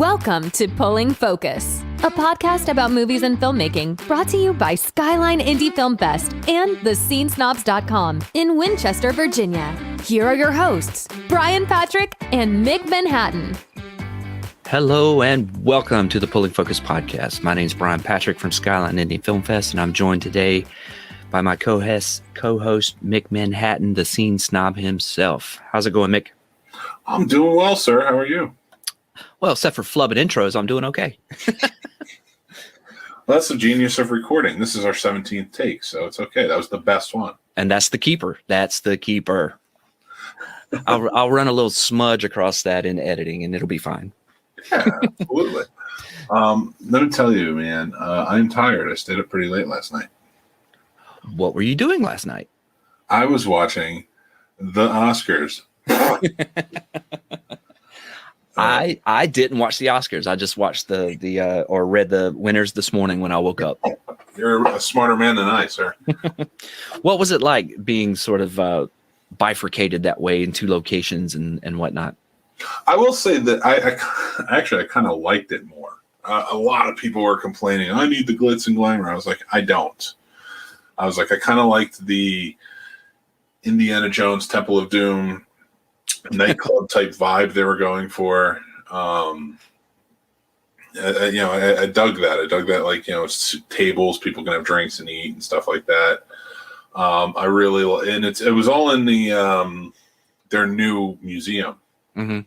Welcome to Pulling Focus, a podcast about movies and filmmaking brought to you by Skyline Indie Film Fest and thescenesnobs.com in Winchester, Virginia. Here are your hosts, Brian Patrick and Mick Manhattan. Hello and welcome to the Pulling Focus podcast. My name is Brian Patrick from Skyline Indie Film Fest, and I'm joined today by my co-host Mick Manhattan, the scene snob himself. How's it going, Mick? I'm doing well, sir. How are you? Well, except for flubbing intros, I'm doing okay. Well, that's the genius of recording. This is our 17th take, so it's okay. That was the best one. And that's the keeper. I'll run a little smudge across that in editing, and it'll be fine. Yeah, absolutely. Let me tell you, man, I'm tired. I stayed up pretty late last night. What were you doing last night? I was watching the Oscars. I didn't watch the Oscars. I just watched the or read the winners this morning when I woke up. You're a smarter man than I, sir. What was it like being sort of bifurcated that way in two locations and whatnot? I will say that I kind of liked it more. A lot of people were complaining, I need the glitz and glamour. I was like, I don't. I was like, I kind of liked the Indiana Jones Temple of Doom nightclub type vibe they were going for. I dug that. I dug that, like, it's tables, people can have drinks and eat and stuff like that. It was all in the their new museum. Mm-hmm.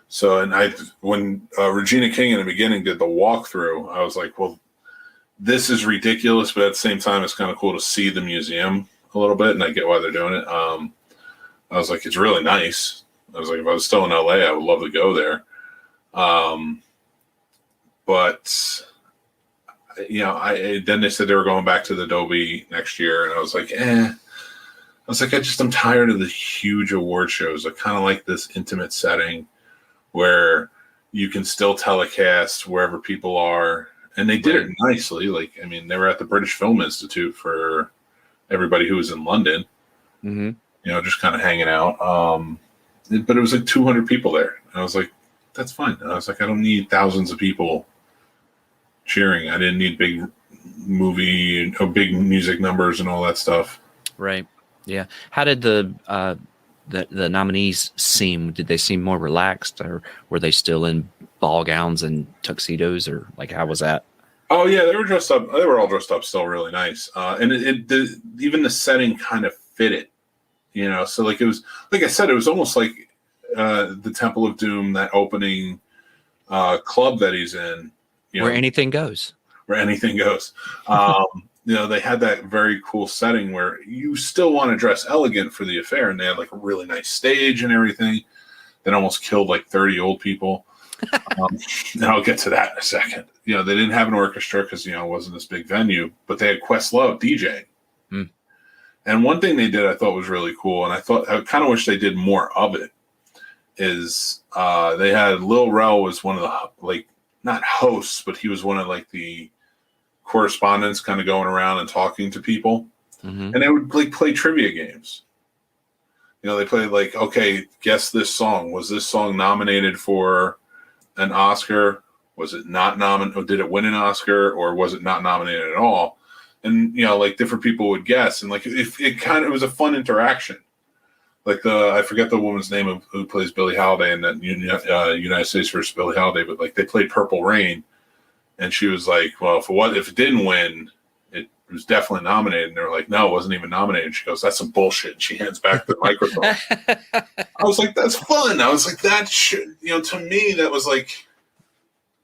So, and when Regina King in the beginning did the walkthrough, I was like, well, this is ridiculous, but at the same time, it's kind of cool to see the museum a little bit, and I get why they're doing it. I was like, it's really nice. I was like, if I was still in LA, I would love to go there. Then they said they were going back to the Adobe next year, and I was like, I'm tired of the huge award shows. I kind of like this intimate setting where you can still telecast wherever people are. And they did it nicely. They were at the British Film Institute for everybody who was in London, mm-hmm. Just kind of hanging out. But it was like 200 people there. And I was like, that's fine. And I was like, I don't need thousands of people cheering. I didn't need big music numbers and all that stuff. Right. Yeah. How did the nominees seem? Did they seem more relaxed, or were they still in ball gowns and tuxedos, or how was that? Oh yeah, they were dressed up. They were all dressed up, still really nice. And even the setting kind of fit it, So it was, like I said, it was almost like the Temple of Doom, that opening club that he's in, where anything goes. Where anything goes. They had that very cool setting where you still want to dress elegant for the affair, and they had a really nice stage and everything. That almost killed 30 old people. And I'll get to that in a second. They didn't have an orchestra because it wasn't this big venue, but they had Questlove DJing. Mm. And one thing they did I thought was really cool, and I kind of wish they did more of it, is they had Lil Rel was one of the not hosts, but he was one of the correspondents, kind of going around and talking to people. Mm-hmm. And they would play trivia games. They played okay, guess this song. Was this song nominated for an Oscar? Was it not nominated? Or did it win an Oscar, or was it not nominated at all? And different people would guess, and it was a fun interaction. I forget the woman's name who plays Billie Holiday in that United States versus Billie Holiday, but they played Purple Rain, and she was like, "Well, if it didn't win, it was definitely nominated." And they were like, "No, it wasn't even nominated." She goes, "That's some bullshit." And she hands back the microphone. I was like, "That's fun." I was like, "That should," to me, that was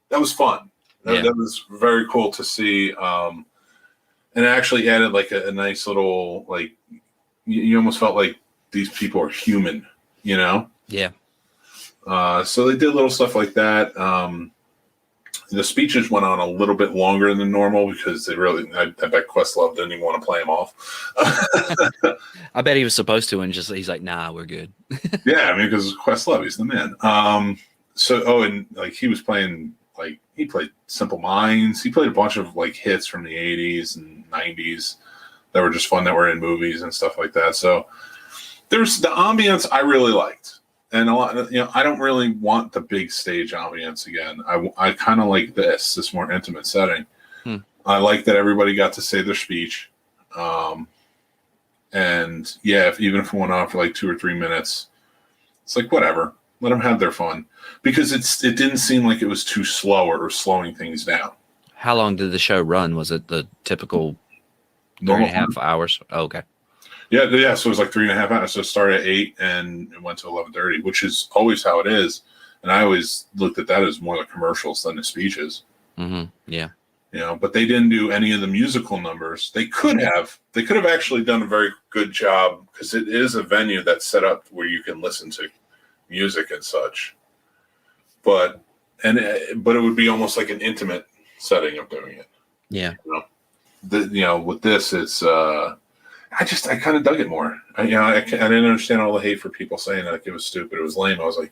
that was fun. Yeah. That was very cool to see. And it actually added a nice little you almost felt like these people are human, Yeah. So they did little stuff like that. The speeches went on a little bit longer than normal because I bet Questlove didn't even want to play him off. I bet he was supposed to, and he's like, nah, we're good. Yeah, because Questlove, he's the man. He was playing, he played Simple Minds. He played a bunch of hits from the 80s and 90s that were just fun, that were in movies and stuff like that. So there's the ambience I really liked. And a lot, I don't really want the big stage ambience again. I kind of like this more intimate setting. I like that everybody got to say their speech. And yeah, even if it went on for like 2 or 3 minutes, it's like, whatever, let them have their fun, because it didn't seem like it was too slow or slowing things down. How long did the show run? Was it the typical 3.5 hours? Oh, okay. Yeah. So it was like 3.5 hours. So it started at 8 and it went to 11:30, which is always how it is. And I always looked at that as more like commercials than the speeches. Mm-hmm. Yeah. But they didn't do any of the musical numbers. They could have actually done a very good job, because it is a venue that's set up where you can listen to music and such. But it would be almost like an intimate setting of doing it. Yeah. With this, it's I kind of dug it more. I didn't understand all the hate for people saying like it was stupid, it was lame. I was like,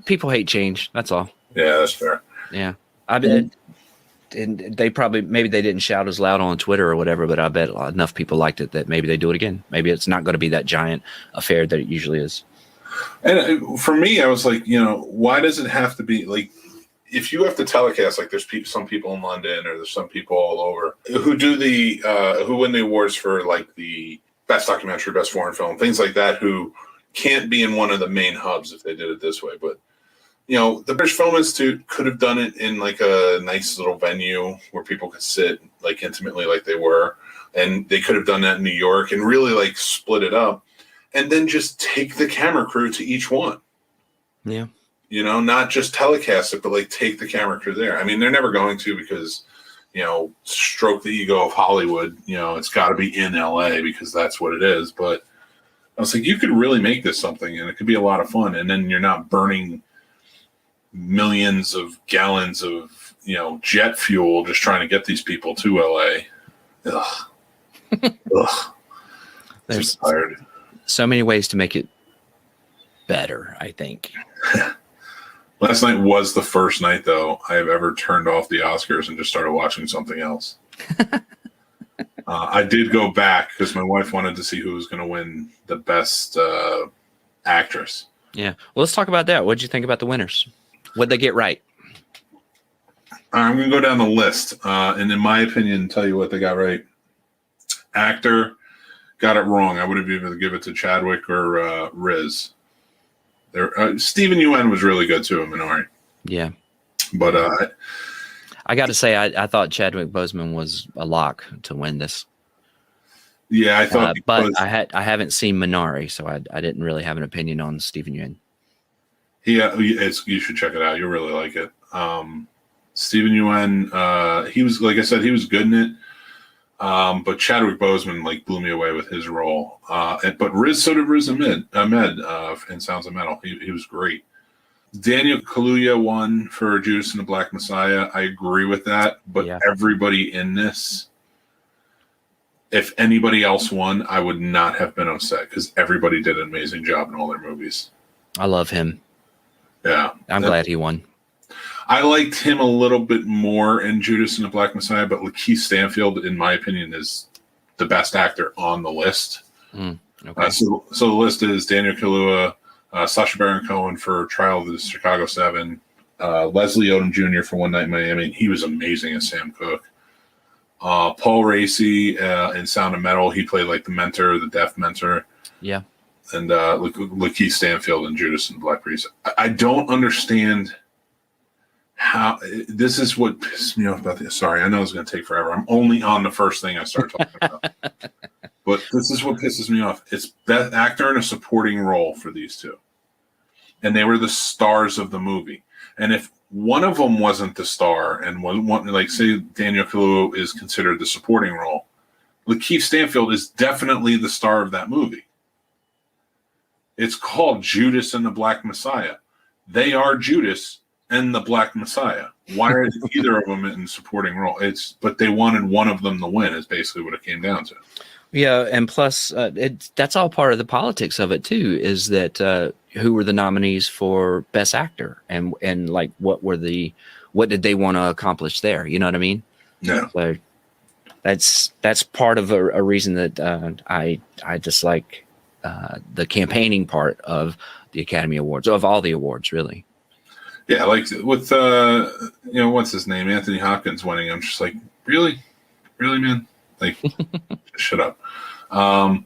people hate change. That's all. Yeah, that's fair. Yeah, I bet. And they probably, maybe they didn't shout as loud on Twitter or whatever, but I bet enough people liked it that maybe they do it again. Maybe it's not going to be that giant affair that it usually is. And for me, I was like, why does it have to be like, if you have to telecast, like there's some people in London or there's some people all over who do who win the awards for like the best documentary, best foreign film, things like that, who can't be in one of the main hubs if they did it this way. But the British Film Institute could have done it in like a nice little venue where people could sit like intimately like they were. And they could have done that in New York and really like split it up and then just take the camera crew to each one. Yeah. Not just telecast it, but like take the camera crew there. I mean, they're never going to, because, stroke the ego of Hollywood, it's got to be in LA because that's what it is. But I was like, you could really make this something and it could be a lot of fun. And then you're not burning millions of gallons of jet fuel just trying to get these people to LA. Ugh. There's tired. So many ways to make it better, I think. Last night was the first night, though, I have ever turned off the Oscars and just started watching something else. I did go back because my wife wanted to see who was going to win the best actress. Yeah. Well, let's talk about that. What did you think about the winners? What'd they get right? I'm going to go down the list. And in my opinion, tell you what they got right. Actor got it wrong. I would have either give it to Chadwick or Riz. Stephen Yuen was really good too in Minari. Yeah. But I got to say, I thought Chadwick Boseman was a lock to win this. Yeah, I thought. But I haven't seen Minari, so I didn't really have an opinion on Stephen Yuen. Yeah, you should check it out. You'll really like it. Stephen Yuen, he was, like I said, he was good in it. But Chadwick Boseman like blew me away with his role. But so did Riz Ahmed in Sounds of Metal. He was great. Daniel Kaluuya won for Judas and the Black Messiah. I agree with that. But everybody in this, if anybody else won, I would not have been upset because everybody did an amazing job in all their movies. I love him. Yeah. I'm glad he won. I liked him a little bit more in Judas and the Black Messiah, but Lakeith Stanfield, in my opinion, is the best actor on the list. Okay. So the list is Daniel Kaluuya, Sacha Baron Cohen for Trial of the Chicago 7, Leslie Odom Jr. for One Night in Miami. He was amazing as Sam Cooke. Paul Raci in Sound of Metal. He played like the mentor, the deaf mentor. Yeah. And Lakeith Stanfield in Judas and the Black Priest. I don't understand how this is what pissed me off about this. Sorry, I know it's going to take forever. I'm only on the first thing I start talking about. But this is what pisses me off. It's best actor in a supporting role for these two. And they were the stars of the movie. And if one of them wasn't the star and one like say Daniel Kaluuya is considered the supporting role, Lakeith Stanfield is definitely the star of that movie. It's called Judas and the Black Messiah. They are Judas and the Black Messiah. Why are either of them in supporting role? But they wanted one of them to win is basically what it came down to. Yeah, and plus that's all part of the politics of it too, is that who were the nominees for Best Actor and like what did they want to accomplish there? You know what I mean? Yeah. So that's part of a reason that I dislike the campaigning part of the Academy Awards, of all the awards, really. Yeah, like with what's his name, Anthony Hopkins winning. I'm just like, really, man, like, shut up. And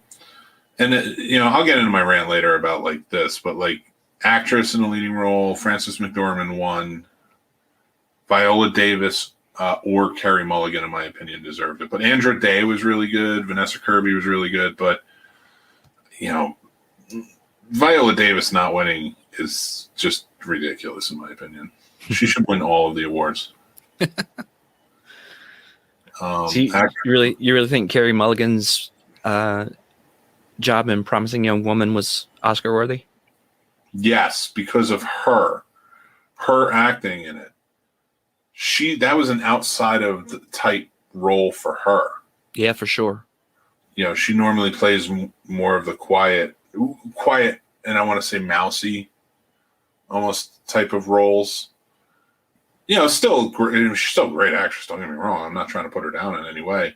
I'll get into my rant later about like this, but like actress in a leading role, Frances McDormand won. Viola Davis or Carey Mulligan, in my opinion, deserved it. But Andra Day was really good. Vanessa Kirby was really good. But Viola Davis not winning is just ridiculous, in my opinion. She should win all of the awards. So you really think Carey Mulligan's job in Promising Young Woman was Oscar worthy? Yes, because of her acting in it. That was an outside of the type role for her. Yeah, for sure. She normally plays more of the quiet, and I want to say mousy, almost type of roles. Still great. She's still a great actress. Don't get me wrong. I'm not trying to put her down in any way.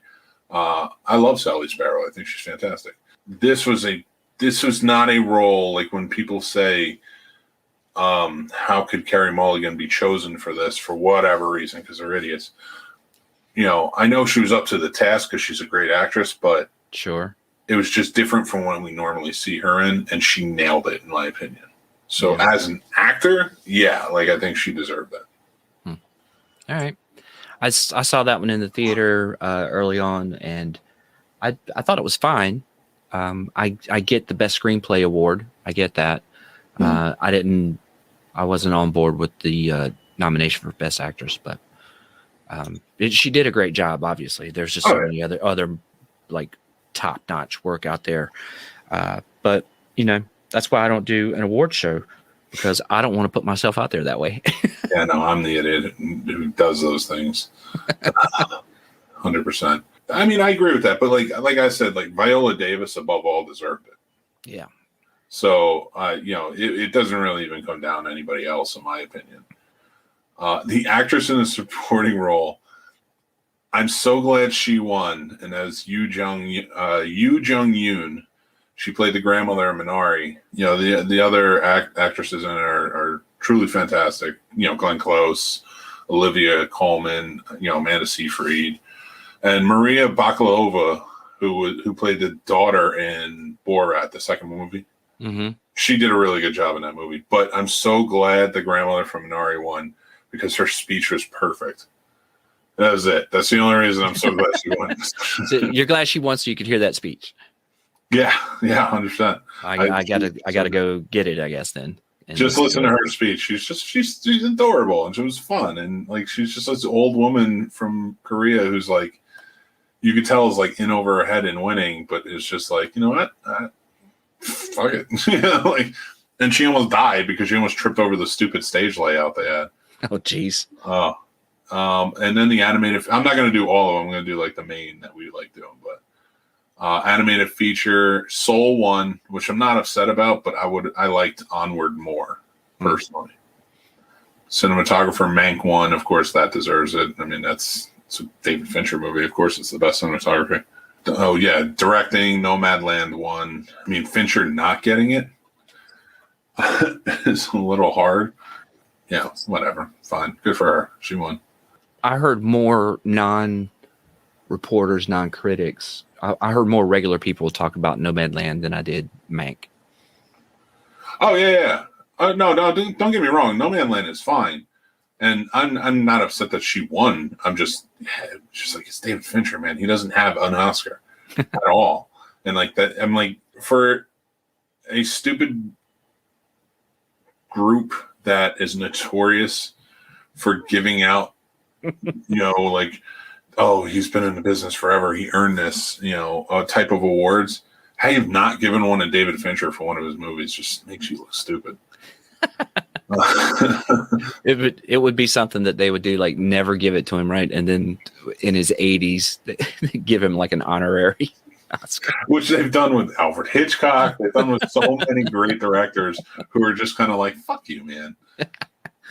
I love Sally Sparrow. I think she's fantastic. This was not a role like when people say, how could Carey Mulligan be chosen for this for whatever reason? Because they're idiots. I know she was up to the task because she's a great actress, but sure, it was just different from what we normally see her in, and she nailed it, in my opinion. So as an actor, I think she deserved that. All right. I saw that one in the theater early on, and I thought it was fine. I get the best screenplay award. I get that. I wasn't on board with the nomination for best actress, but she did a great job. Obviously, there's just so many other like top notch work out there. But that's why I don't do an award show, because I don't want to put myself out there that way. Yeah, no, I'm the idiot who does those things. 100%. I mean, I agree with that, but like I said, like Viola Davis above all deserved it. Yeah. So, it doesn't really even come down to anybody else, in my opinion. The actress in the supporting role, I'm so glad she won. And as Yoo Jung Yoon, she played the grandmother of Minari. The other actresses in it are truly fantastic. Glenn Close, Olivia Colman, Amanda Seyfried, and Maria Bakalova, who played the daughter in Borat, the second movie. Mm-hmm. She did a really good job in that movie. But I'm so glad the grandmother from Minari won, because her speech was perfect. That was it. That's the only reason I'm so glad she won. So you're glad she won so you could hear that speech? Yeah, 100%. I gotta go get it, I guess, then. And just listen to her speech. She's adorable, and she was fun, and like she's just this old woman from Korea who's like, you could tell is like in over her head and winning, but it's just like, you know what, fuck it, and she almost died because she almost tripped over the stupid stage layout they had. Oh, jeez. And then the animated. I'm not going to do all of them. I'm going to do like the main that we like doing, but. Animated feature, Soul won, which I'm not upset about, but I liked Onward more personally. Cinematographer, Mank won. Of course, that deserves it. I mean, it's a David Fincher movie. Of course, it's the best cinematography. Oh yeah, directing, Nomadland won. I mean, Fincher not getting it is a little hard. Yeah, whatever. Fine, good for her. She won. I heard more non-reporters, non-critics. I heard more regular people talk about Nomadland than I did Mank. Oh yeah. No, don't get me wrong. Nomadland is fine, and I'm not upset that she won. I'm just like, it's David Fincher, man. He doesn't have an Oscar at all, and like that. I'm like, for a stupid group that is notorious for giving out, like, oh, he's been in the business forever, he earned this, type of awards. How you've not given one to David Fincher for one of his movies just makes you look stupid. It would be something that they would do, like never give it to him, right? And then in his 80s, they give him like an honorary Oscar. Which they've done with Alfred Hitchcock. They've done with so many great directors who are just kind of like, fuck you, man.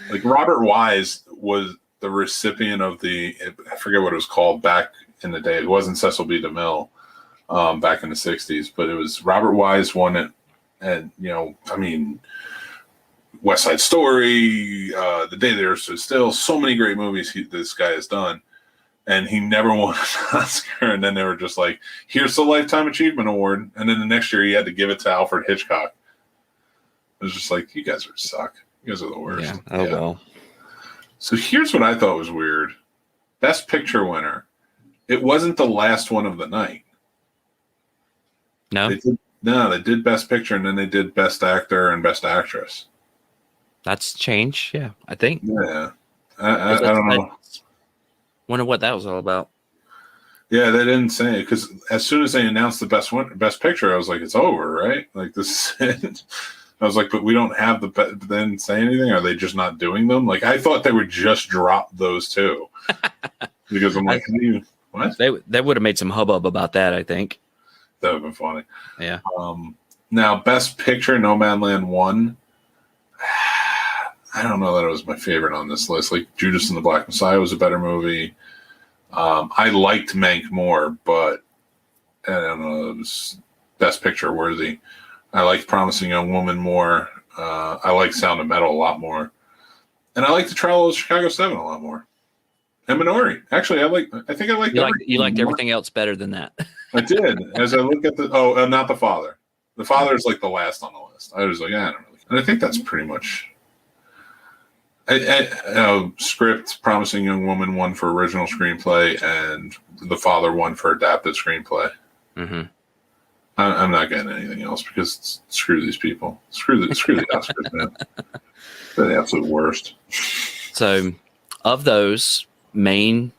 Like Robert Wise was the recipient of I forget what it was called back in the day. It wasn't Cecil B. DeMille back in the 60s, but it was Robert Wise won it. And, I mean, West Side Story, The Day They Were Stood Still, so many great movies this guy has done. And he never won an Oscar. And then they were just like, here's the Lifetime Achievement Award. And then the next year he had to give it to Alfred Hitchcock. It was just like, you guys suck. You guys are the worst. Yeah. Oh, yeah. Well. So here's what I thought was weird. Best Picture winner. It wasn't the last one of the night. No? They did Best Picture, and then they did Best Actor and Best Actress. That's change, yeah, I think. Yeah. I don't know. Wonder what that was all about. Yeah, they didn't say it, because as soon as they announced the Best Picture, I was like, it's over, right? Like, this is it. I was like, but we don't have they didn't say anything? Are they just not doing them? Like, I thought they would just drop those two. Because I'm like, what? They would have made some hubbub about that, I think. That would have been funny. Yeah. Now, Best Picture, Nomadland won. I don't know that it was my favorite on this list. Like, Judas and the Black Messiah was a better movie. I liked Mank more, but I don't know. It was Best Picture worthy. I liked Promising Young Woman more. I like Sound of Metal a lot more. And I like The Trial of Chicago 7 a lot more. And Minari. Actually, I think I liked you liked everything else better than that. I did. As I look at not The Father. The Father is like the last on the list. I was like, I don't really. And I think that's pretty much. Script, Promising Young Woman won for original screenplay, and The Father won for adapted screenplay. Mm-hmm. I'm not getting anything else because screw these people. Screw the Oscars, man. They're the absolute worst. So, of those main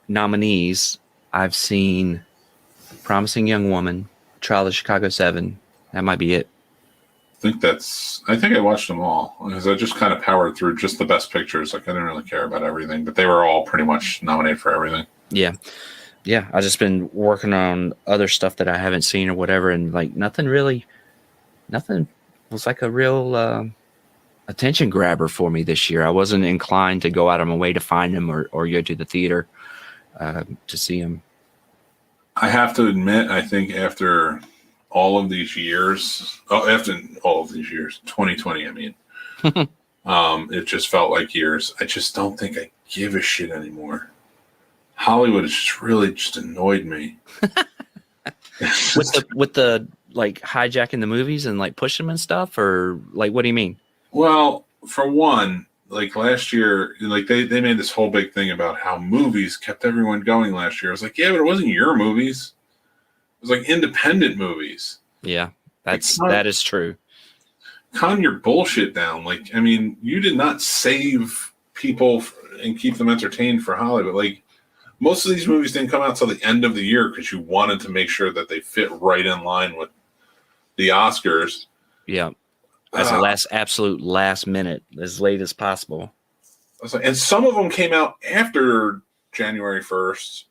nominees, I've seen Promising Young Woman, Trial of Chicago 7. That might be it. I think I watched them all because I just kind of powered through just the best pictures. Like, I didn't really care about everything, but they were all pretty much nominated for everything. Yeah. Yeah. I just been working on other stuff that I haven't seen or whatever. And like nothing was like a real attention grabber for me this year. I wasn't inclined to go out of my way to find them or go to the theater to see them. I have to admit, I think after all of these years, 2020, I mean, it just felt like years. I just don't think I give a shit anymore. Hollywood has just really just annoyed me. with the like hijacking the movies and like pushing them and stuff, or like, what do you mean? Well, for one, like last year, like they made this whole big thing about how movies kept everyone going last year. I was like, yeah, but it wasn't your movies. It was like independent movies. Yeah, that is true. Calm your bullshit down. Like, I mean, you did not save people and keep them entertained for Hollywood. Like, most of these movies didn't come out till the end of the year because you wanted to make sure that they fit right in line with the Oscars. Yeah. As a absolute last minute, as late as possible. And some of them came out after January 1st,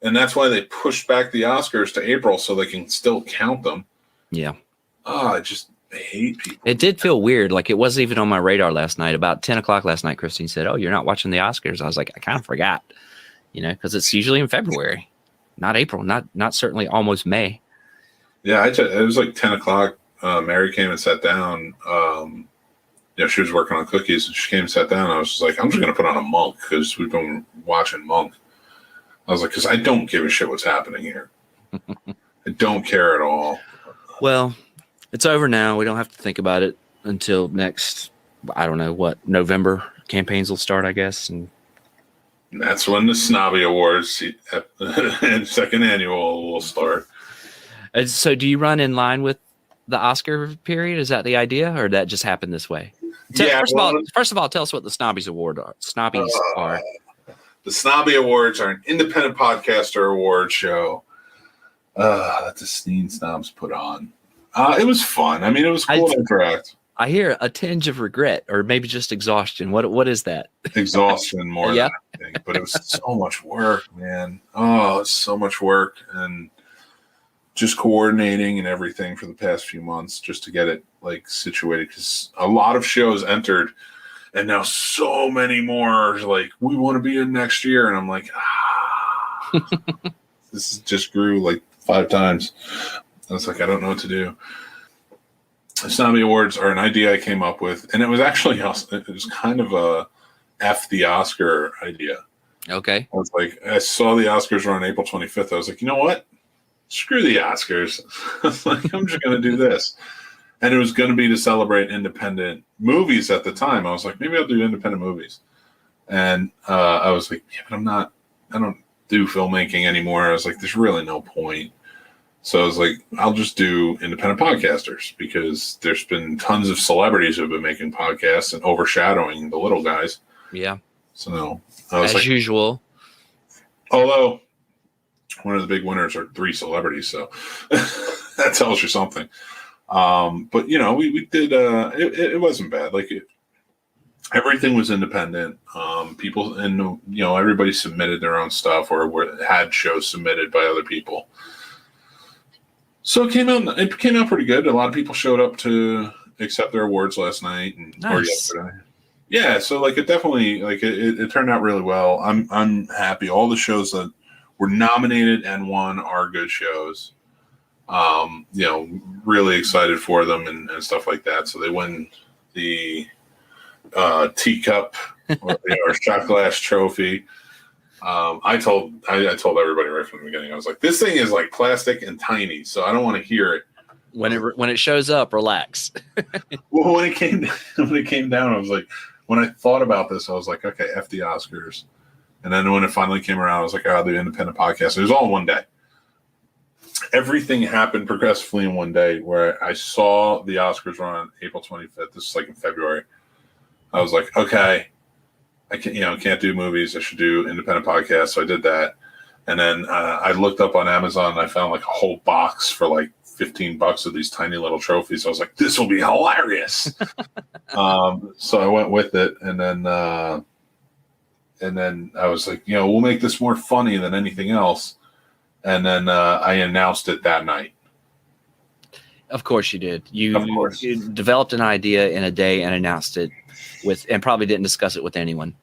and that's why they pushed back the Oscars to April so they can still count them. Yeah. I hate people. It did feel weird. Like, it wasn't even on my radar last night. About 10 o'clock last night, Christine said, "Oh, you're not watching the Oscars." I was like, I kind of forgot, because it's usually in February, not April, not certainly almost May. Yeah, it was like 10 o'clock. Mary came and sat down. She was working on cookies, and she came and sat down. I was just like, I'm just going to put on a Monk because we've been watching Monk. I was like, because I don't give a shit what's happening here. I don't care at all. Well, it's over now. We don't have to think about it until next, I don't know what, November. Campaigns will start, I guess. And that's when the Snobbie Awards and second annual will start. So do you run in line with the Oscar period? Is that the idea, or that just happened this way? First of all, tell us what the Snobbies are. Snobbies are. The Snobbie Awards are an independent podcaster award show that the Steen Snobs put on. It was fun. I mean, it was cool to interact. I hear a tinge of regret, or maybe just exhaustion. What is that? Exhaustion more than anything. But it was so much work, man. Oh, it's so much work, and just coordinating and everything for the past few months just to get it like situated, because a lot of shows entered and now so many more are like, we want to be in next year. And I'm like, this just grew like 5 times. I was like, I don't know what to do. Snobbie Awards are an idea I came up with, and it was actually it was kind of a F the Oscar idea. Okay. I was like, I saw the Oscars were on April 25th. I was like, you know what? Screw the Oscars. I was like, I'm just going to do this. And it was going to be to celebrate independent movies at the time. I was like, maybe I'll do independent movies. And I was like, yeah, but I don't do filmmaking anymore. I was like, there's really no point. So I was like, I'll just do independent podcasters, because there's been tons of celebrities who have been making podcasts and overshadowing the little guys. Yeah. So I was as like, usual. Although one of the big winners are 3 celebrities, so that tells you something. But we did. It wasn't bad. Like everything was independent. People and everybody submitted their own stuff or had shows submitted by other people. So it came out pretty good. A lot of people showed up to accept their awards last night or yesterday. Yeah, so like it definitely it turned out really well. I'm happy. All the shows that were nominated and won are good shows. Really excited for them and stuff like that. So they win the teacup or shot glass trophy. I told everybody right from the beginning, I was like, this thing is like plastic and tiny, so I don't want to hear it. When it shows up, relax. Well, when it came down, I was like, when I thought about this, I was like, okay, F the Oscars. And then when it finally came around, I was like, I'll do independent podcast. It was all in one day. Everything happened progressively in one day, where I saw the Oscars were on April 25th. This is like in February. I was like, okay, I can't do movies. I should do independent podcasts. So I did that. And then I looked up on Amazon and I found like a whole box for like $15 of these tiny little trophies. So I was like, this will be hilarious. So I went with it. And then I was like, we'll make this more funny than anything else. And then I announced it that night. Of course you did. You developed an idea in a day and announced it and probably didn't discuss it with anyone.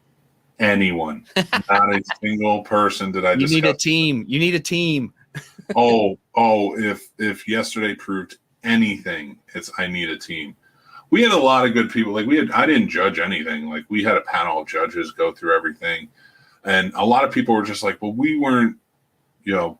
Not a single person did I discuss. You need a team. If yesterday proved anything, it's I need a team. We had a lot of good people. Like I didn't judge anything. Like we had a panel of judges go through everything. And a lot of people were just like, well, we weren't,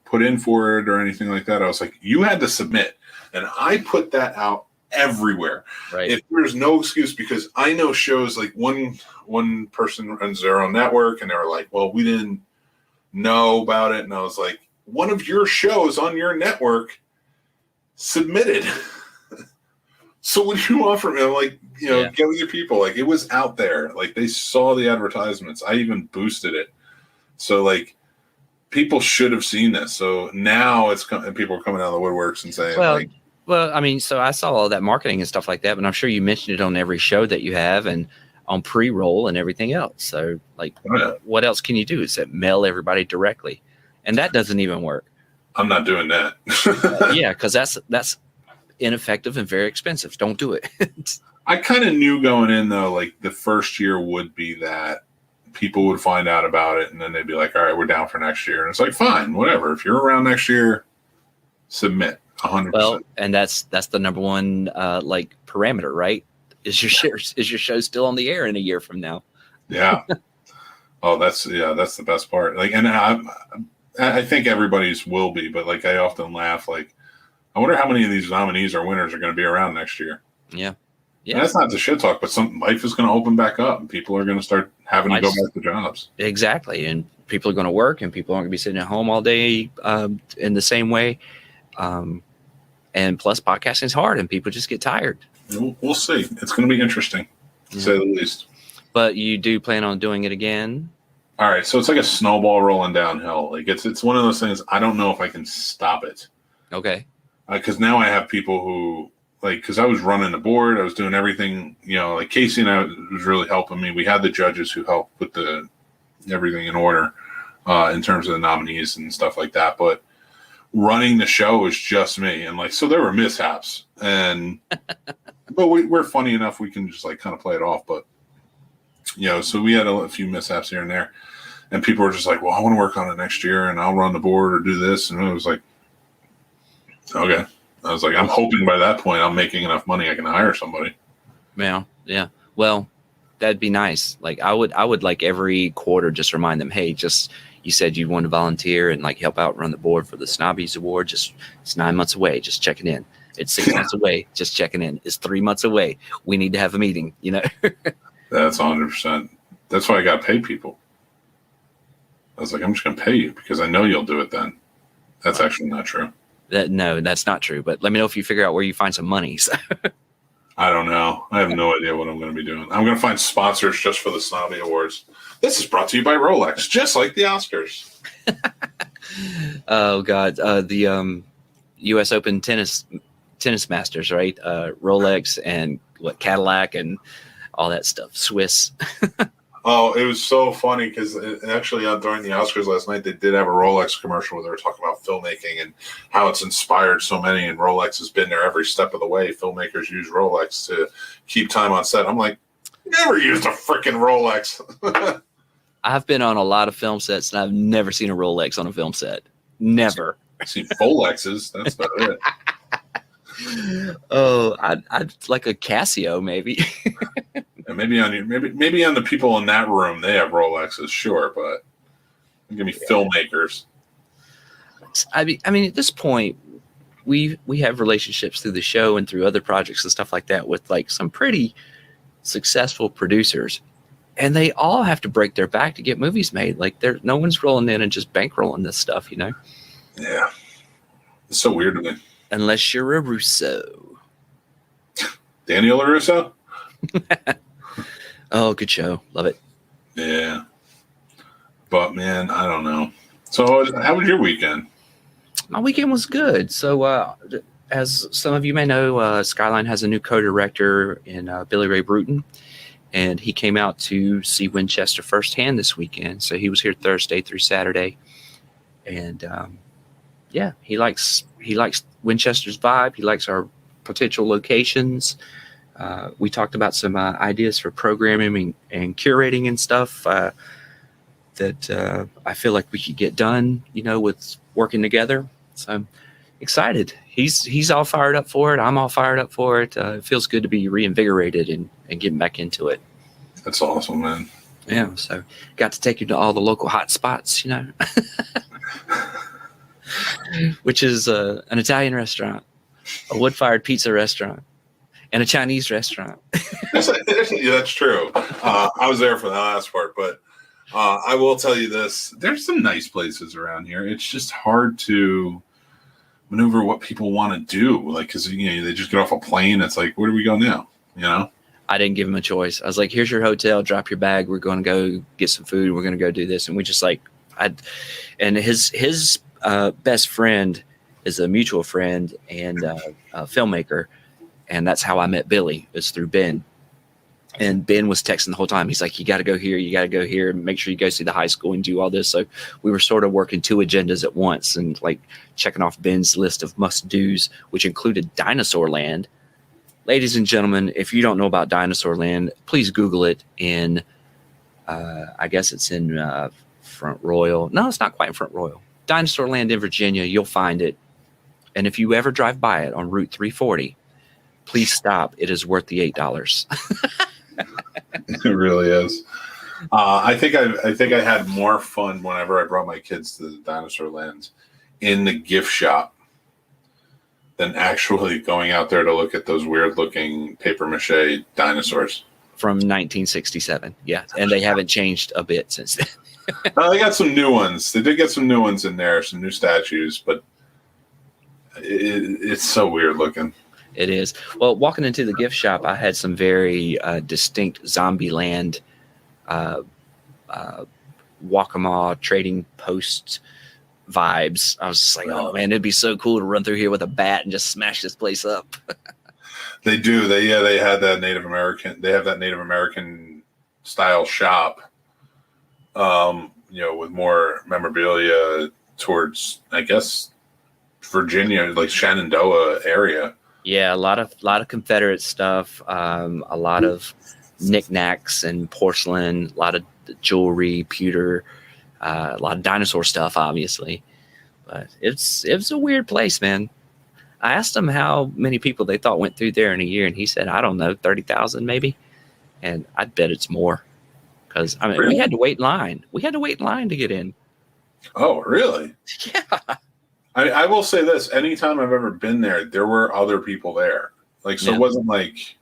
put in for it or anything like that. I was like, you had to submit. And I put that out everywhere. Right. If there's no excuse, because I know shows like one person runs their own network and they were like, well, we didn't know about it. And I was like, one of your shows on your network submitted. So what do you want from me? I'm like, get with your people. Like it was out there. Like they saw the advertisements. I even boosted it. So like people should have seen this. So now people are coming out of the woodworks and saying, well, I mean, so I saw all that marketing and stuff like that, but I'm sure you mentioned it on every show that you have and on pre-roll and everything else. So like, what else can you do? Is that mail everybody directly? And that doesn't even work. I'm not doing that. Yeah, because that's ineffective and very expensive. Don't do it. I kind of knew going in though, like the first year would be that people would find out about it and then they'd be like, all right, we're down for next year. And it's like, fine, whatever. If you're around next year, submit 100%. Well, and that's the number one parameter, right? Is your show still on the air in a year from now? Yeah. Oh, that's the best part. Like, and I think everybody's will be, but like I often laugh, like, I wonder how many of these nominees or winners are going to be around next year. Yeah. And that's not the shit talk, but life is going to open back up and people are going to start having to go back to jobs. Exactly. And people are going to work and people aren't going to be sitting at home all day in the same way. And plus podcasting is hard and people just get tired. We'll see. It's going to be interesting, to say the least. But you do plan on doing it again? All right. So it's like a snowball rolling downhill. Like it's one of those things. I don't know if I can stop it. Okay. Because now I have people who because I was running the board, I was doing everything, like Casey and I was really helping me. We had the judges who helped put everything in order in terms of the nominees and stuff like that. But running the show was just me. And so there were mishaps but we're funny enough. We can just kind of play it off. But, so we had a few mishaps here and there and people were just like, well, I want to work on it next year and I'll run the board or do this. And it was like, okay. I was like, I'm hoping by that point I'm making enough money I can hire somebody. Yeah. Well, that'd be nice. Like I would like every quarter just remind them, hey, just you said you want to volunteer and like help out run the board for the Snobbies Award. Just it's 9 months away. Just checking in. It's 6 months away. Just checking in. It's 3 months away. We need to have a meeting. That's 100%. That's why I got to pay people. I was like, I'm just going to pay you because I know you'll do it then. That's actually not true. No, that's not true. But let me know if you figure out where you find some money. I don't know. I have no idea what I'm going to be doing. I'm going to find sponsors just for the Snobby Awards. This is brought to you by Rolex, just like the Oscars. Oh God, the U.S. Open tennis masters, right? Rolex and Cadillac and all that stuff. Swiss. Oh, it was so funny because actually during the Oscars last night, they did have a Rolex commercial where they were talking about filmmaking and how it's inspired so many, and Rolex has been there every step of the way. Filmmakers use Rolex to keep time on set. I'm like, never used a freaking Rolex. I've been on a lot of film sets, and I've never seen a Rolex on a film set. Never. I've seen Rolexes. That's about it. Oh, I'd like a Casio, maybe. And maybe on the people in that room, they have Rolexes, sure, but give me filmmakers. I mean, at this point, we have relationships through the show and through other projects and stuff like that with like some pretty successful producers, and they all have to break their back to get movies made. Like, no one's rolling in and just bankrolling this stuff, Yeah, it's so weird to me. Unless you're a Russo. Daniel LaRusso? Oh, good show. Love it. Yeah. But, man, I don't know. So, how was your weekend? My weekend was good. So, as some of you may know, Skyline has a new co-director in Billy Ray Bruton, and he came out to see Winchester firsthand this weekend. So he was here Thursday through Saturday, and he likes Winchester's vibe. He likes our potential locations. We talked about some ideas for programming and curating and stuff that I feel like we could get done, with working together. So I'm excited. He's all fired up for it. I'm all fired up for it. It feels good to be reinvigorated and getting back into it. That's awesome, man. Yeah. So got to take you to all the local hot spots, which is an Italian restaurant, a wood-fired pizza restaurant, and a Chinese restaurant. Yeah, that's true. I was there for the last part, but I will tell you this. There's some nice places around here. It's just hard to maneuver what people want to do. Like, because, they just get off a plane. It's like, where do we go now? I didn't give him a choice. I was like, here's your hotel. Drop your bag. We're going to go get some food. We're going to go do this. And we just and his best friend is a mutual friend and a filmmaker. And that's how I met Billy. It's through Ben. And Ben was texting the whole time. He's like, you got to go here. You got to go here and make sure you go see the high school and do all this. So we were sort of working two agendas at once and like checking off Ben's list of must do's, which included Dinosaur Land. Ladies and gentlemen, if you don't know about Dinosaur Land, please Google it in, I guess it's in Front Royal. No, it's not quite in Front Royal. Dinosaur Land in Virginia. You'll find it. And if you ever drive by it on Route 340, please stop. It is worth the $8. It really is. I think I had more fun whenever I brought my kids to the Dinosaur Land in the gift shop than actually going out there to look at those weird looking paper mache dinosaurs from 1967. Yeah, and they haven't changed a bit since then. They got some new ones. They did get some new ones in there, some new statues, but it's so weird looking. It is. Well, walking into the gift shop, I had some very distinct Zombieland Waccamaw trading post vibes. I was just like, oh man, it'd be so cool to run through here with a bat and just smash this place up. They do. They had that Native American. They have that Native American style shop. With more memorabilia towards, I guess, Virginia, like Shenandoah area. Yeah, a lot of Confederate stuff, a lot of knickknacks and porcelain, a lot of jewelry, pewter, a lot of dinosaur stuff, obviously. But it's a weird place, man. I asked him how many people they thought went through there in a year, and he said, I don't know, 30,000 maybe. And I'd bet it's more because, I mean, Really? we had to wait in line. We had to wait in line to get in. Oh, really? Yeah. I will say this. Anytime I've ever been there were other people there. Like, so It wasn't like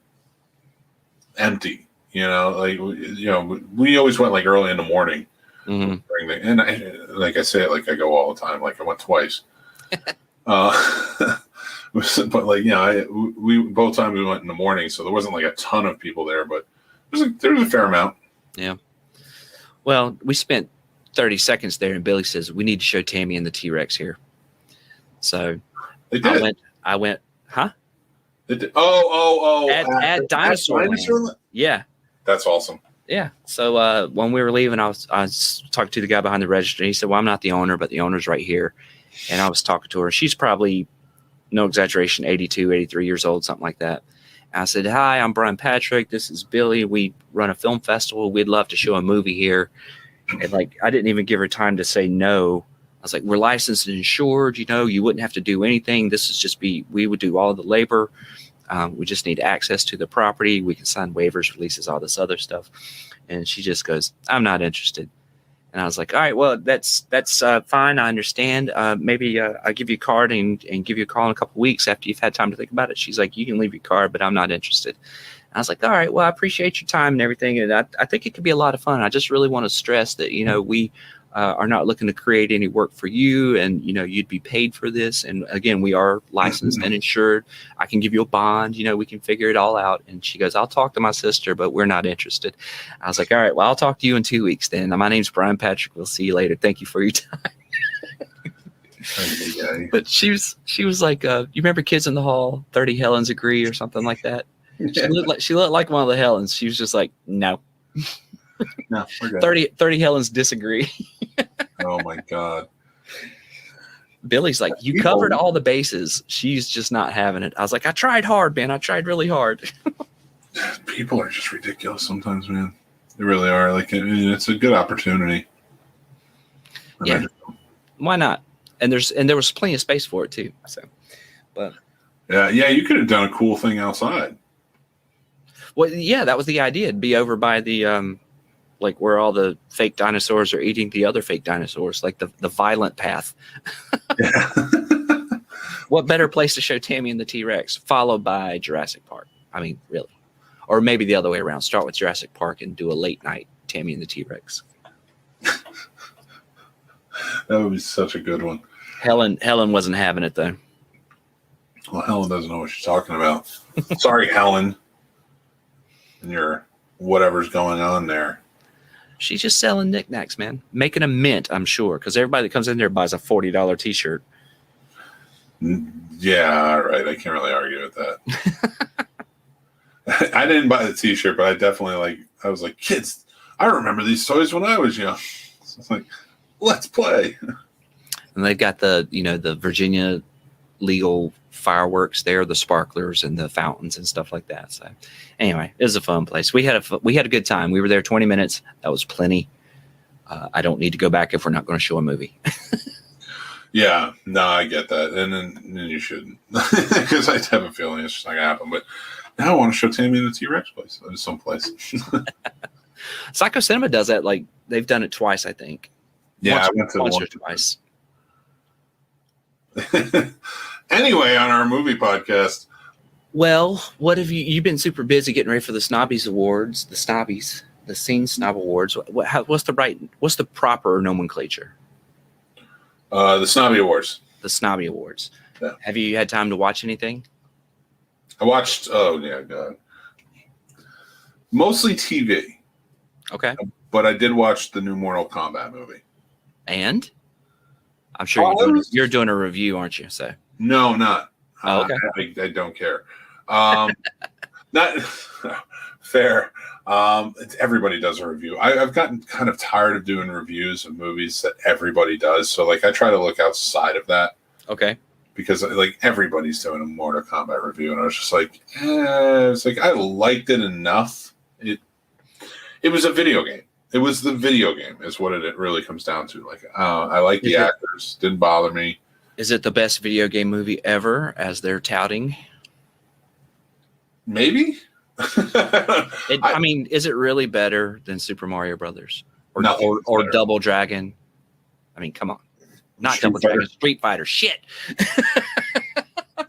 empty, like, we always went like early in the morning. Mm-hmm. And like I say it, like I go all the time. Like I went twice. But like, we both times we went in the morning. So there wasn't like a ton of people there, but there was a fair amount. Yeah. Well, we spent 30 seconds there and Billy says, we need to show Tammy and the T-Rex here. So they did. I went, huh? They did. Oh. At Dinosaur Land. Yeah. That's awesome. Yeah. So when we were leaving, I was talking to the guy behind the register. He said, well, I'm not the owner, but the owner's right here. And I was talking to her. She's probably, no exaggeration, 82, 83 years old, something like that. And I said, hi, I'm Brian Patrick. This is Billy. We run a film festival. We'd love to show a movie here. And like, I didn't even give her time to say no. I was like, we're licensed and insured, you wouldn't have to do anything. This is just we would do all the labor. We just need access to the property. We can sign waivers, releases, all this other stuff. And she just goes, I'm not interested. And I was like, all right, well, that's fine. I understand. Maybe I'll give you a card and give you a call in a couple of weeks after you've had time to think about it. She's like, you can leave your card, but I'm not interested. And I was like, all right, well, I appreciate your time and everything. And I think it could be a lot of fun. I just really want to stress that, we are not looking to create any work for you, and you'd be paid for this. And again, we are licensed and insured. I can give you a bond. We can figure it all out. And she goes, I'll talk to my sister, but we're not interested. I was like, all right, well, I'll talk to you in 2 weeks then. My name's Brian Patrick. We'll see you later. Thank you for your time. But she was like, you remember Kids in the Hall? 30 Helens Agree or something like that. She looked like one of the Helens. She was just like, no. No, we're good. 30 Helens disagree. Oh my God. Billy's like, you covered all the bases. She's just not having it. I was like, I tried hard, man. I tried really hard. People are just ridiculous sometimes, man. They really are. Like, it's a good opportunity. Yeah. Why not? And there was plenty of space for it too. So, but yeah, you could have done a cool thing outside. Well, yeah, that was the idea. It'd be over by the like where all the fake dinosaurs are eating the other fake dinosaurs, like the violent path. Yeah. What better place to show Tammy and the T-Rex, followed by Jurassic Park? I mean, really. Or maybe the other way around. Start with Jurassic Park and do a late night Tammy and the T-Rex. That would be such a good one. Helen wasn't having it, though. Well, Helen doesn't know what she's talking about. Sorry, Helen. And your whatever's going on there. She's just selling knickknacks, man. Making a mint, I'm sure, because everybody that comes in there buys a $40 T-shirt. Yeah, all right. I can't really argue with that. I didn't buy the T-shirt, but I definitely I was like, kids, I remember these toys when I was young. So it's like, let's play. And they've got the Virginia legal fireworks there, the sparklers and the fountains and stuff like that. So anyway, it was a fun place. We had a good time. We were there 20 minutes. That was plenty. I don't need to go back if we're not going to show a movie. Yeah, no, I get that. And then you shouldn't. Because I have a feeling it's just not going to happen. But now I want to show Tammy in the T-Rex place. Someplace. Psycho Cinema does that. Like, they've done it twice, I think. Yeah, I went to once or twice. Anyway, on our movie podcast. Well, what have you've been super busy getting ready for the Snobbies Awards, the Snobbies, the Scene Snob Awards. What's the proper nomenclature? The Snobby Awards. The Snobby Awards. Yeah. Have you had time to watch anything? I watched, oh yeah, God. Mostly TV. Okay. But I did watch the new Mortal Kombat movie. And? I'm sure you're doing a review, aren't you? So no, not. Oh, okay. I don't care. Not fair. Everybody does a review. I've gotten kind of tired of doing reviews of movies that everybody does. So I try to look outside of that. Okay. Because everybody's doing a Mortal Kombat review, and I was just like, it's like I liked it enough. It was a video game. It was the video game, is what it really comes down to. I like the actors, didn't bother me. Is it the best video game movie ever, as they're touting? Maybe. I mean, is it really better than Super Mario Brothers or Double Dragon? I mean, come on, not Double Dragon, Street Fighter. Shit.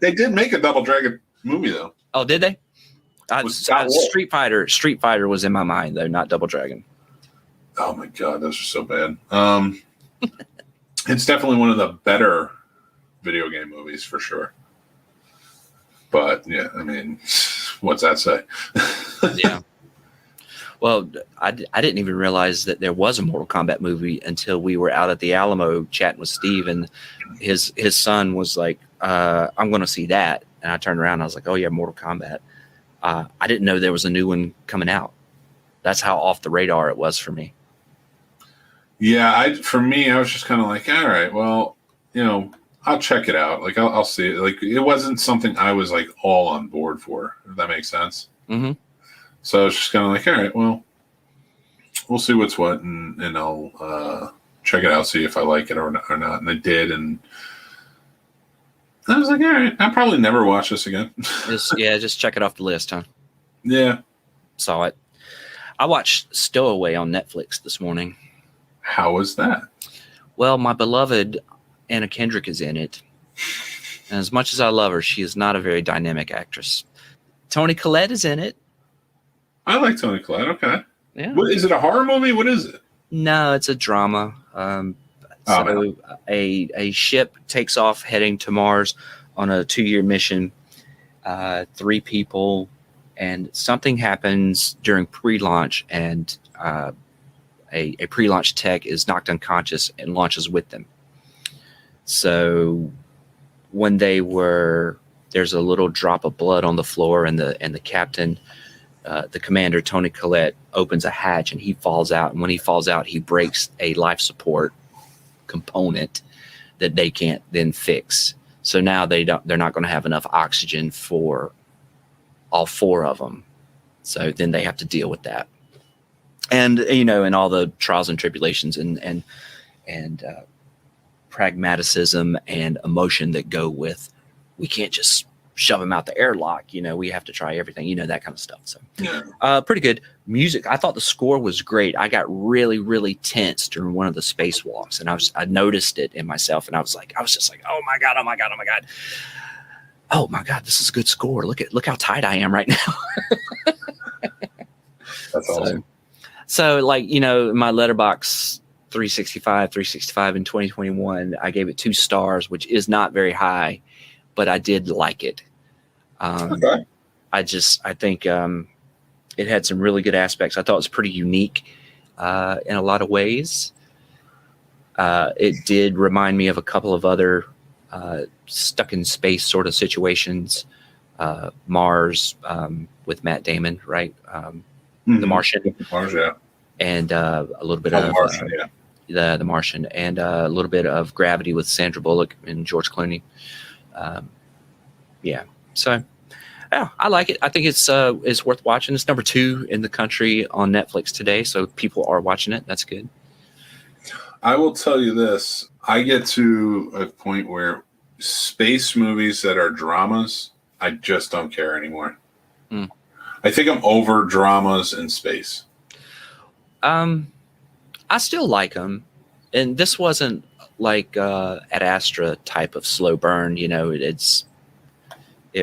They did make a Double Dragon movie though. Oh, did they? Street Fighter was in my mind though, not Double Dragon. Oh my god, those are so bad. It's definitely one of the better video game movies for sure. But yeah, I mean, what's that say? Yeah. Well, I didn't even realize that there was a Mortal Kombat movie until we were out at the Alamo chatting with Steve, and his son was like, I'm going to see that. And I turned around and I was like, oh yeah, Mortal Kombat. I didn't know there was a new one coming out. That's how off the radar it was for me. Yeah, for me, I was just kind of like, all right, well, I'll check it out. Like, I'll see it. Like, it wasn't something I was like all on board for, if that makes sense. Mm-hmm. So I was just kind of like, all right, well, we'll see what's what, and I'll check it out, see if I like it or not. And I did, and I was like, all right, I'll probably never watch this again. Just check it off the list, huh? Yeah. Saw it. I watched Stowaway on Netflix this morning. How was that? Well, my beloved Anna Kendrick is in it. And as much as I love her, she is not a very dynamic actress. Toni Collette is in it. I like Toni Collette. Okay. Yeah. Is it a horror movie? What is it? No, it's a drama. A ship takes off heading to Mars on a 2-year mission. 3 people, and something happens during pre-launch, and a pre-launch tech is knocked unconscious and launches with them. So when there's a little drop of blood on the floor, and the captain, the commander, Toni Collette, opens a hatch and he falls out. And when he falls out, he breaks a life support component that they can't then fix. So now they're not going to have enough oxygen for all 4 of them. So then they have to deal with that. And, and all the trials and tribulations and pragmaticism and emotion that go with, we can't just shove him out the airlock. We have to try everything, that kind of stuff. So yeah. Pretty good music. I thought the score was great. I got really, really tense during one of the spacewalks, and I noticed it in myself, and I was just like, oh my God, this is a good score. Look how tight I am right now. That's awesome. So like, my Letterboxd 365 in 2021, I gave it 2 stars, which is not very high, but I did like it. Okay. I think it had some really good aspects. I thought it was pretty unique in a lot of ways. It did remind me of a couple of other stuck in space sort of situations. Mars with Matt Damon, right? The Martian. Mars, yeah. And a little bit of The Martian, the Martian, and a little bit of Gravity with Sandra Bullock and George Clooney. So yeah, I like it. I think it's worth watching. It's number 2 in the country on Netflix today, so people are watching it. That's good. I will tell you this. I get to a point where space movies that are dramas, I just don't care anymore. I think I'm over dramas in space. I still like them, and this wasn't like Ad Astra type of slow burn. It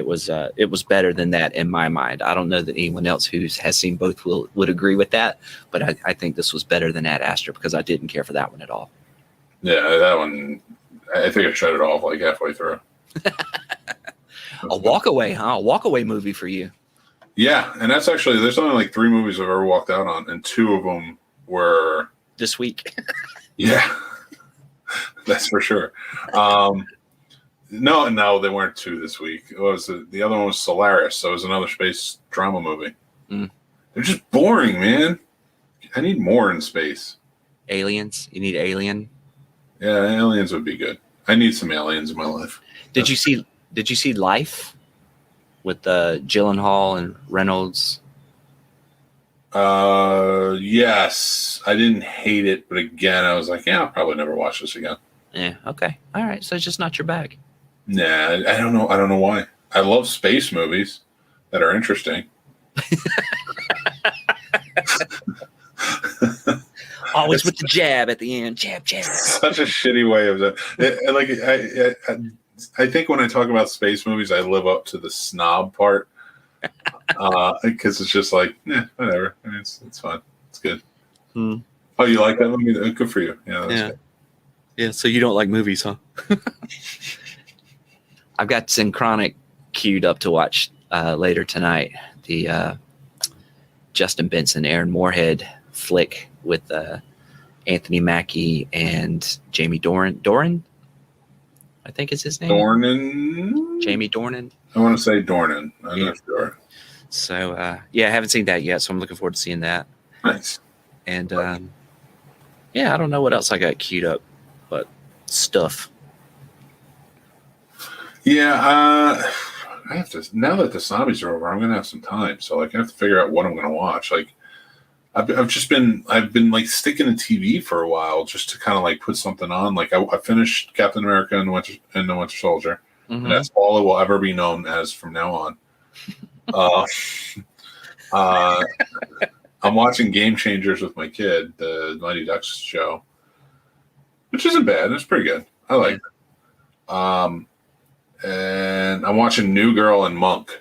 was better than that in my mind. I don't know that anyone else who has seen both would agree with that, but I think this was better than Ad Astra because I didn't care for that one at all. Yeah, that one, I think I shut it off like halfway through. A walkaway, huh? A walkaway movie for you. Yeah, and that's actually, there's only like 3 movies I've ever walked out on, and 2 of them were this week. Yeah, that's for sure. No, they weren't 2 this week. It was the other one was Solaris, so it was another space drama movie. They're just boring, man. I need more in space. Aliens? You need Alien? Yeah, aliens would be good. I need some aliens in my life. Did you see Life with Gyllenhaal and Reynolds? Yes. I didn't hate it, but again, I was like, yeah, I'll probably never watch this again. Yeah. Okay. All right. So it's just not your bag. Nah, I don't know. I don't know why. I love space movies that are interesting. Always with the jab at the end. Jab. Such a shitty way of that. I think when I talk about space movies, I live up to the snob part because it's just like, whatever. I mean, it's fun. It's good. Oh, you like that movie? Good for you. Yeah. Good. Yeah. So you don't like movies, huh? I've got Synchronic queued up to watch later tonight. The Justin Benson, Aaron Moorhead flick with Anthony Mackie and Jamie Dornan, I think is his name. Dornan? Jamie Dornan. I want to say Dornan. I'm not sure. So, I haven't seen that yet, so I'm looking forward to seeing that. Nice. And, I don't know what else I got queued up, but stuff. Yeah, I have to, now that the Snobbies are over, I'm going to have some time. So, like, I have to figure out what I'm going to watch. Like, I've been like sticking to TV for a while just to kind of like put something on. Like I finished Captain America and the Winter Soldier. Mm-hmm. And that's all it will ever be known as from now on. I'm watching Game Changers with my kid, the Mighty Ducks show, which isn't bad. It's pretty good. I like it. And I'm watching New Girl and Monk.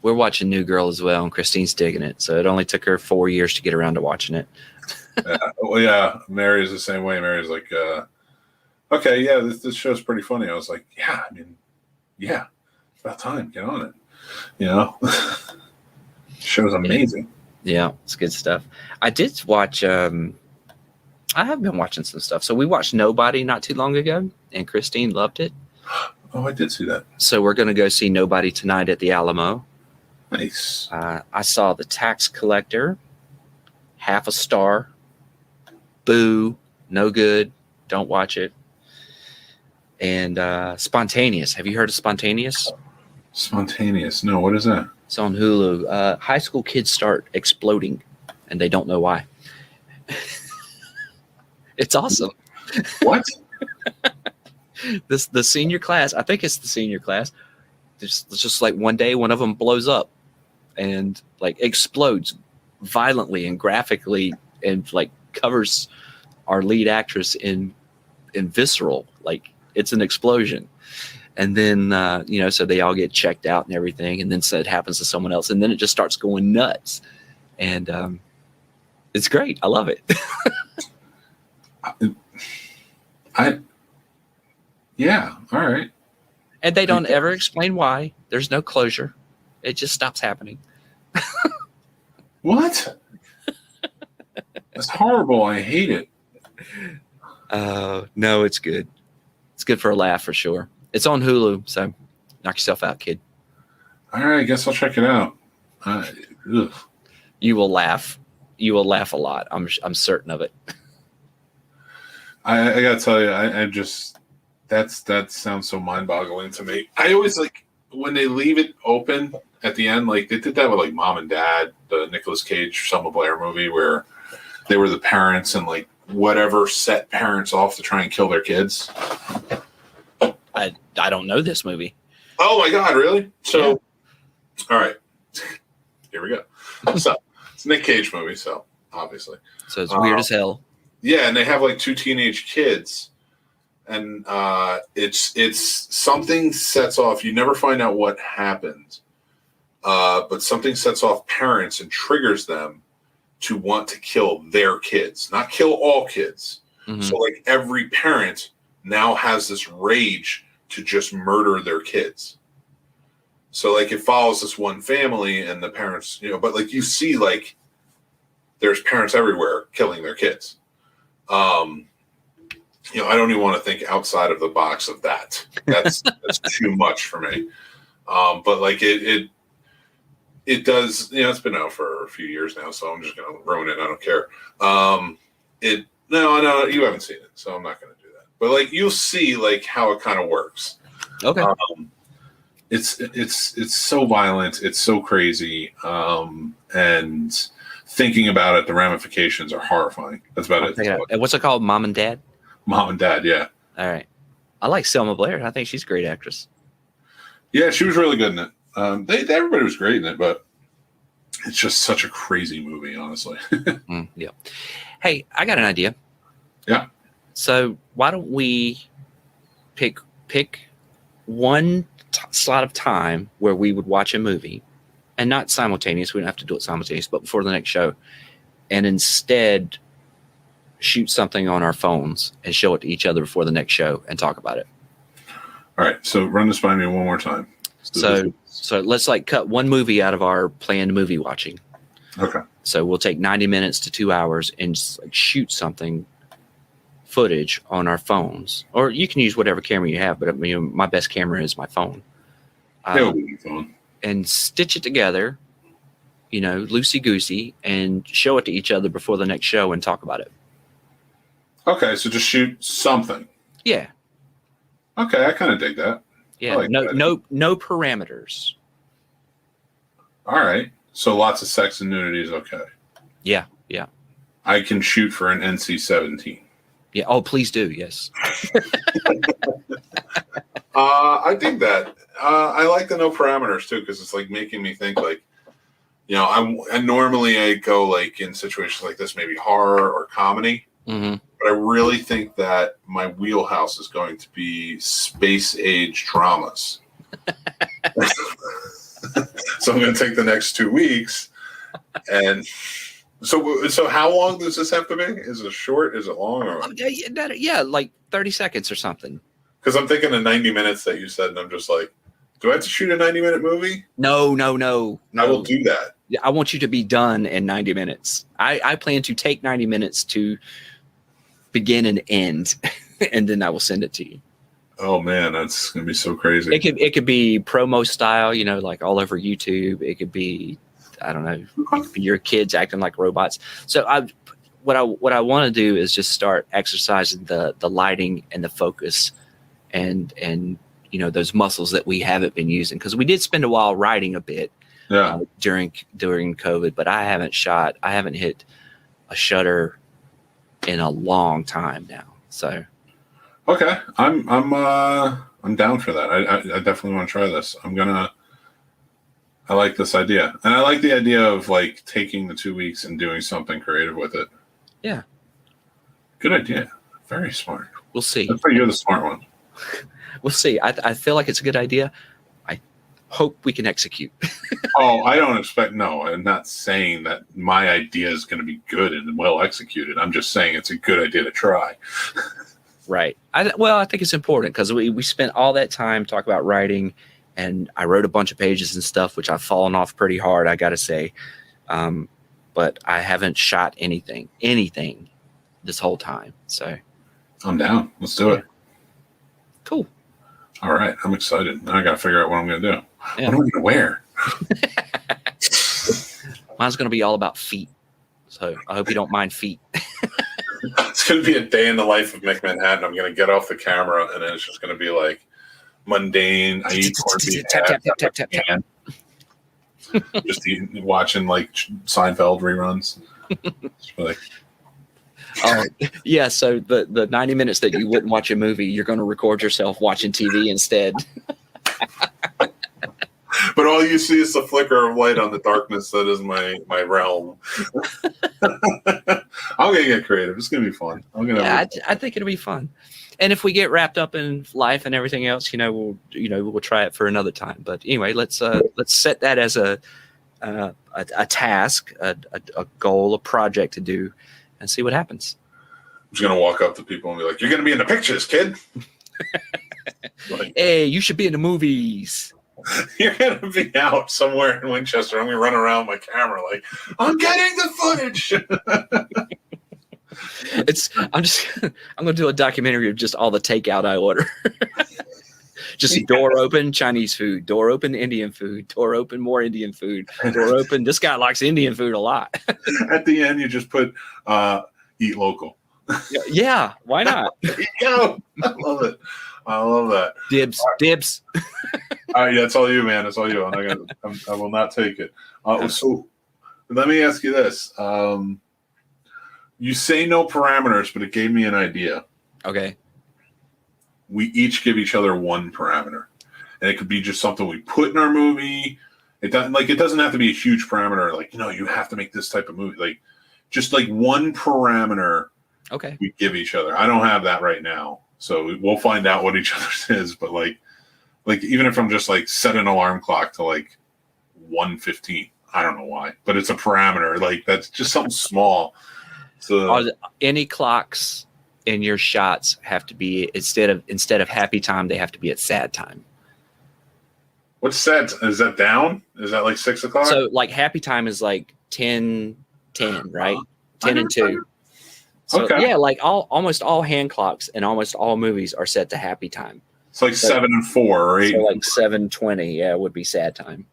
We're watching New Girl as well, and Christine's digging it. So it only took her 4 years to get around to watching it. Yeah. Mary is the same way. Mary's like, okay, yeah, this show's pretty funny. I was like, yeah, I mean, yeah, it's about time. Get on it. You know? Show's amazing. Yeah, it's good stuff. I did watch, I have been watching some stuff. So we watched Nobody not too long ago, and Christine loved it. Oh, I did see that. So we're going to go see Nobody tonight at the Alamo. Nice. I saw The Tax Collector, half a star. Boo, no good. Don't watch it. And Spontaneous. Have you heard of Spontaneous? Spontaneous. No, what is that? It's on Hulu. High school kids start exploding, and they don't know why. It's awesome. What? The senior class, I think it's the senior class. It's just like one day, one of them blows up and like explodes violently and graphically, and like covers our lead actress in visceral. Like it's an explosion. And then, so they all get checked out and everything. And then so it happens to someone else. And then it just starts going nuts. And it's great. I love it. Yeah. All right. And they don't ever explain why. There's no closure. It just stops happening. What? That's horrible. I hate it. No, it's good. It's good for a laugh for sure. It's on Hulu, so knock yourself out, kid. All right, I guess I'll check it out. You will laugh. You will laugh a lot. I'm certain of it. I gotta tell you, I just that sounds so mind-boggling to me. I always like when they leave it open at the end, like they did that with like Mom and Dad, the Nicolas Cage Selma Blair movie, where they were the parents and like whatever set parents off to try and kill their kids. I don't know this movie. Oh my God, really? So, All right, here we go. So it's a Nick Cage movie, so obviously. So it's weird as hell. Yeah, and they have like two teenage kids, and it's something sets off. You never find out what happened, but something sets off parents and triggers them to want to kill their kids, not kill all kids. Mm-hmm. So like every parent now has this rage to just murder their kids. So like it follows this one family and the parents, but like you see like there's parents everywhere killing their kids. I don't even want to think outside of the box of that. That's too much for me. But like it does, it's been out for a few years now, so I'm just going to ruin it. I don't care. No, you haven't seen it, so I'm not going to do that. But like you'll see like how it kind of works. Okay. It's so violent, it's so crazy, and thinking about it, the ramifications are horrifying. That's about it. And what's it called? Mom and Dad? Mom and Dad, yeah. All right. I like Selma Blair. I think she's a great actress. Yeah, she was really good in it. Everybody was great in it, but it's just such a crazy movie, honestly. Yeah. Hey, I got an idea. Yeah. So why don't we pick one slot of time where we would watch a movie, and not simultaneous. We don't have to do it simultaneous, but before the next show, and instead shoot something on our phones and show it to each other before the next show and talk about it. All right. So run this by me one more time. So let's like cut one movie out of our planned movie watching. Okay. So we'll take 90 minutes to 2 hours and just like shoot footage on our phones, or you can use whatever camera you have. But I mean, my best camera is my phone. And stitch it together, loosey goosey, and show it to each other before the next show and talk about it. Okay. So just shoot something. Yeah. Okay. I kind of dig that. Yeah. Like no parameters. All right. So lots of sex and nudity is okay. Yeah. Yeah. I can shoot for an NC-17. Yeah. Oh, please do. Yes. I dig that. I like the no parameters too, because it's like making me think like, I normally go like in situations like this, maybe horror or comedy, but I really think that my wheelhouse is going to be space age dramas. So I'm going to take the next 2 weeks, and so how long does this have to be? Is it short? Is it long? Or? Yeah, like 30 seconds or something. Because I'm thinking of 90 minutes that you said, and I'm just like, do I have to shoot a 90-minute movie? No. I will do that. I want you to be done in 90 minutes. I plan to take 90 minutes to begin and end, and then I will send it to you. Oh man, that's gonna be so crazy. It could be promo style, like all over YouTube. It could be, I don't know, it could be your kids acting like robots. So what I want to do is just start exercising the lighting and the focus, and those muscles that we haven't been using, because we did spend a while writing a bit during COVID, but I haven't hit a shutter in a long time now. So okay, I'm down for that. I definitely want to try this. I like this idea, and I like the idea of like taking the 2 weeks and doing something creative with it. Yeah, good idea. Very smart. We'll see. That's why you're the smart one. We'll see. I feel like it's a good idea. I hope we can execute. Oh, I don't expect. No, I'm not saying that my idea is going to be good and well executed. I'm just saying it's a good idea to try. Right. I think it's important because we spent all that time talking about writing, and I wrote a bunch of pages and stuff, which I've fallen off pretty hard, I got to say. But I haven't shot anything this whole time. So I'm down. Let's do it. Cool. All right. I'm excited. Now I got to figure out what I'm going to do. Yeah. What am I going to wear? Mine's going to be all about feet. So I hope you don't mind feet. It's going to be a day in the life of Mick Manhattan. I'm going to get off the camera, and then it's just going to be like mundane. I eat corned beef. Tap. Just watching like Seinfeld reruns. Like, yeah. So the 90 minutes that you wouldn't watch a movie, you're going to record yourself watching TV instead. But all you see is the flicker of light on the darkness that is my realm. I'm gonna get creative. It's gonna be fun. I think it'll be fun. And if we get wrapped up in life and everything else, we'll try it for another time. But anyway, let's set that as a task, a goal, a project to do, and see what happens. I'm just gonna walk up to people and be like, "You're gonna be in the pictures, kid." Like, hey, you should be in the movies. You're gonna be out somewhere in Winchester. I'm gonna run around with my camera like, I'm getting the footage. I'm gonna do a documentary of just all the takeout I order. Just door open Chinese food, door open Indian food, door open more Indian food, door open. This guy likes Indian food a lot. At the end, you just put eat local. Yeah, why not? There you go. I love that. Dibs. All right, that's all you, man. That's all you. I will not take it. So let me ask you this. You say no parameters, but it gave me an idea. Okay. we each give each other one parameter, and it could be just something we put in our movie. It doesn't have to be a huge parameter. Like, you have to make this type of movie. Like, just like one parameter. Okay. We give each other. I don't have that right now, so we'll find out what each other's is. But like even if I'm just like set an alarm clock to like 1:15, I don't know why, but it's a parameter. Like, that's just something small. So any clocks in your shots have to be instead of happy time, they have to be at sad time. What's sad? Is that down? Is that like 6 o'clock? So like happy time is like 10, right? 10 and 2. So okay. Yeah, like almost all hand clocks and almost all movies are set to happy time. It's like 7 and 4 or 8. So like 7:20, yeah, would be sad time.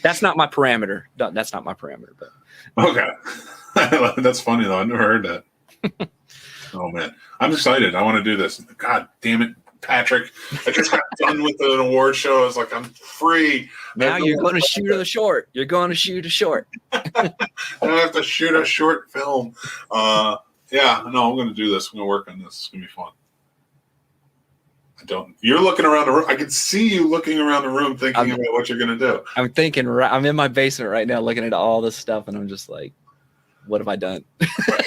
That's not my parameter. That's not my parameter, but okay. That's funny though. I never heard that. Oh man, I'm excited. I want to do this. God damn it, Patrick! I just got done with an award show. I was like, I'm free. Now you're going to shoot a short. You're going to shoot a short. I have to shoot a short film. Yeah, no, I'm going to do this. I'm going to work on this. It's going to be fun. You're looking around the room. I can see you looking around the room thinking about what you're going to do. I'm thinking, I'm in my basement right now looking at all this stuff, and I'm just like, what have I done?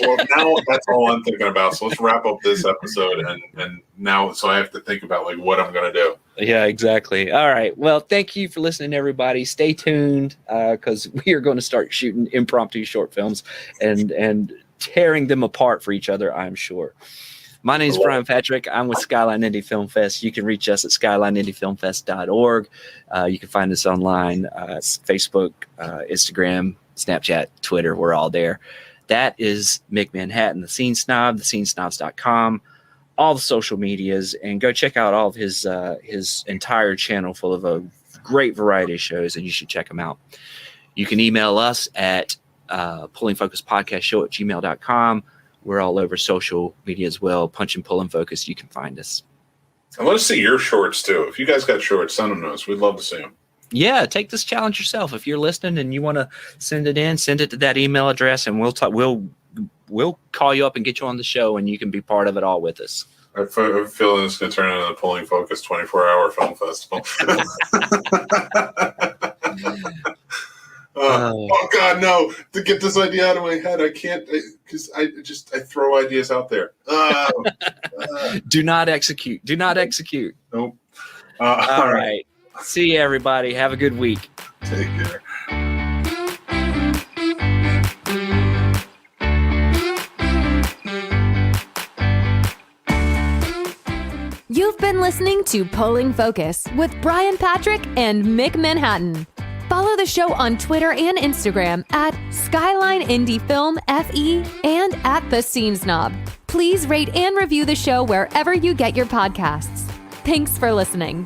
Well, now that's all I'm thinking about. So let's wrap up this episode, and now, so I have to think about like what I'm going to do. Yeah, exactly. All right. Well, thank you for listening, everybody. Stay tuned because we are going to start shooting impromptu short films and tearing them apart for each other, I'm sure. My name is Brian Patrick. I'm with Skyline Indie Film Fest. You can reach us at skylineindiefilmfest.org. You can find us online, Facebook, Instagram, Snapchat, Twitter. We're all there. That is Mick Manhattan, the Scene Snob, thescenesnobs.com, all the social medias, and go check out all of his entire channel full of a great variety of shows, and you should check them out. You can email us at pullingfocuspodcastshow@gmail.com. We're all over social media as well. Punch and Pull and Focus. You can find us. I want to see your shorts too. If you guys got shorts, send them to us. We'd love to see them. Yeah, take this challenge yourself. If you're listening and you want to send it in, send it to that email address, and we'll talk. We'll call you up and get you on the show, and you can be part of it all with us. I feel it's going to turn into the Pulling Focus 24-hour film festival. Oh God, no! To get this idea out of my head, I can't because I throw ideas out there. Do not execute. Do not execute. Nope. All right. See you, everybody. Have a good week. Take care. You've been listening to Pulling Focus with Brian Patrick and Mick Manhattan. Follow the show on Twitter and Instagram at Skyline Indie Film FE and at The Scene Snob. Please rate and review the show wherever you get your podcasts. Thanks for listening.